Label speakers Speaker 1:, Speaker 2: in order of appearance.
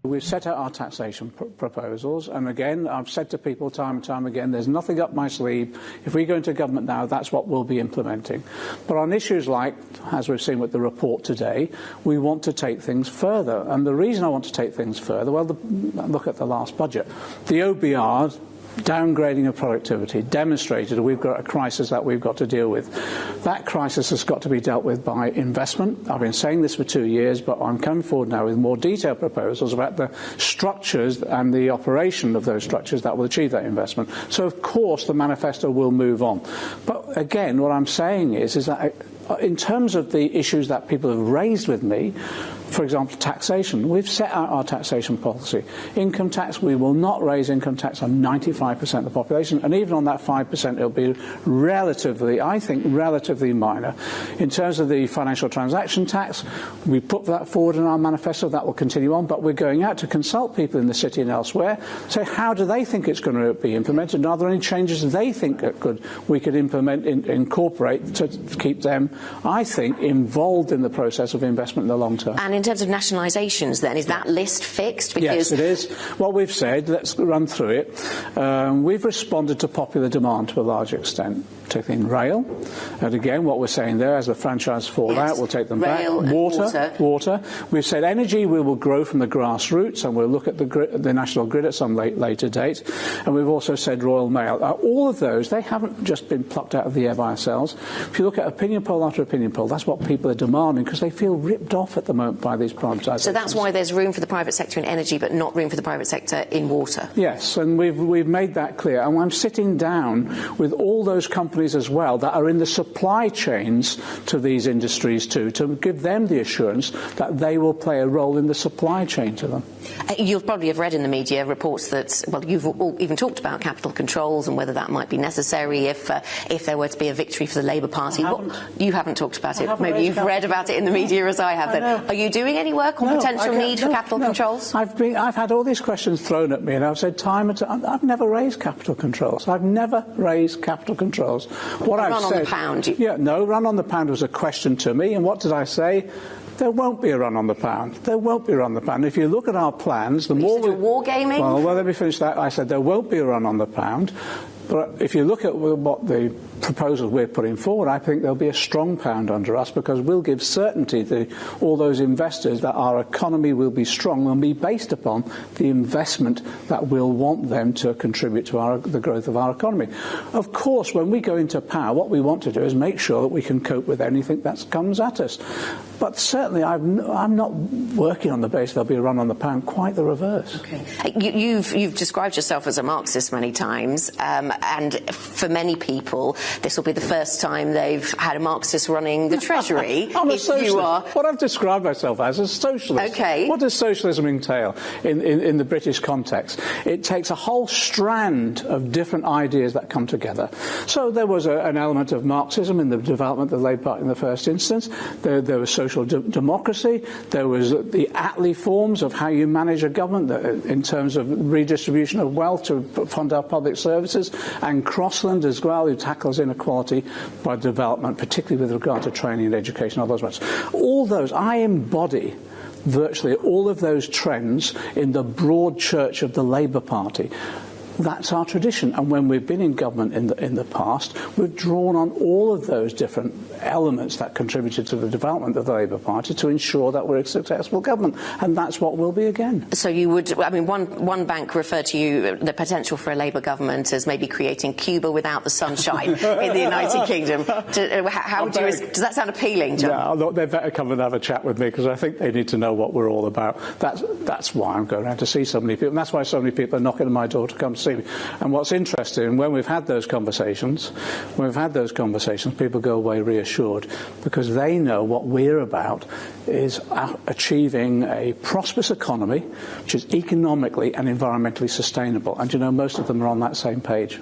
Speaker 1: We've set out our taxation proposals, and again, I've said to people time and time again, there's nothing up my sleeve. If we go into government now, that's what we'll be implementing. But on issues like, as we've seen with the report today, we want to take things further. And the reason I want to take things further, well, look at the last budget. The OBR, downgrading of productivity, demonstrated we've got a crisis that we've got to deal with. That crisis has got to be dealt with by investment. I've been saying this for 2 years, but I'm coming forward now with more detailed proposals about the structures and the operation of those structures that will achieve that investment. So, of course, the manifesto will move on. But again, what I'm saying is that in terms of the issues that people have raised with me, for example, taxation, we've set out our taxation policy. Income tax, we will not raise income tax on 95% of the population, and even on that 5% it'll be relatively, I think, relatively minor. In terms of the financial transaction tax, we put that forward in our manifesto. That will continue on, but we're going out to consult people in the city and elsewhere, say how do they think it's going to be implemented, and are there any changes they think that we could incorporate to keep them, I think, involved in the process of investment in the long term.
Speaker 2: And in terms of nationalisations, then, is that list fixed?
Speaker 1: Because yes, it is. What we've said, let's run through it. We've responded to popular demand to a large extent, particularly in rail. And again, what we're saying there, as the franchise fall out, we'll take them back. Water. We've said energy, we will grow from the grassroots, and we'll look at the national grid at some later date. And we've also said Royal Mail. All of those, they haven't just been plucked out of the air by ourselves. If you look at opinion poll after opinion poll, that's what people are demanding, because they feel ripped off at the moment by these privatisations.
Speaker 2: So that's why there's room for the private sector in energy, but not room for the private sector in water?
Speaker 1: Yes, and we've made that clear. And I'm sitting down with all those companies as well that are in the supply chains to these industries too, to give them the assurance that they will play a role in the supply chain to them.
Speaker 2: You'll probably have read in the media reports that, well, you've even talked about capital controls and whether that might be necessary if there were to be a victory for the Labour Party. You haven't talked about it. Maybe you've read about it in the media as I have. Then, are you doing any work on potential need for capital controls? I've
Speaker 1: had all these questions thrown at me, and I've said time and time, I've never raised capital controls. I've never raised capital controls.
Speaker 2: Run on the pound.
Speaker 1: Run on the pound was a question to me, and what did I say? There won't be a run on the pound. There won't be a run on the pound. If you look at our plans, the more
Speaker 2: you're wargaming.
Speaker 1: Well, let me finish that. I said there won't be a run on the pound. But if you look at what the proposals we're putting forward, I think there'll be a strong pound under us, because we'll give certainty to all those investors that our economy will be strong and be based upon the investment that we'll want them to contribute to the growth of our economy. Of course, when we go into power, what we want to do is make sure that we can cope with anything that comes at us. But certainly I'm not working on the basis there'll be a run on the pound, quite the reverse.
Speaker 2: Okay. You've described yourself as a Marxist many times, and for many people this will be the first time they've had a Marxist running the Treasury.
Speaker 1: I'm a socialist. What I've described myself as a socialist.
Speaker 2: Okay.
Speaker 1: What does socialism entail in the British context? It takes a whole strand of different ideas that come together. So there was an element of Marxism in the development of the Labour Party in the first instance. There was social democracy. There was the Attlee forms of how you manage a government in terms of redistribution of wealth to fund our public services, and Crossland as well, who tackles inequality by development, particularly with regard to training and education, all those ones. All those, I embody virtually all of those trends in the broad church of the Labour Party. That's our tradition, and when we've been in government in the past, we've drawn on all of those different elements that contributed to the development of the Labour Party to ensure that we're a successful government, and that's what we'll be again.
Speaker 2: So you would, I mean, one bank referred to you, the potential for a Labour government, as maybe creating Cuba without the sunshine in the United Kingdom. Does that sound appealing, John?
Speaker 1: Yeah, look, they better come and have a chat with me, because I think they need to know what we're all about. That's why I'm going around to see so many people, and that's why so many people are knocking on my door to come see me. And what's interesting, when we've had those conversations, people go away reassured, because they know what we're about is achieving a prosperous economy which is economically and environmentally sustainable. And you know, most of them are on that same page.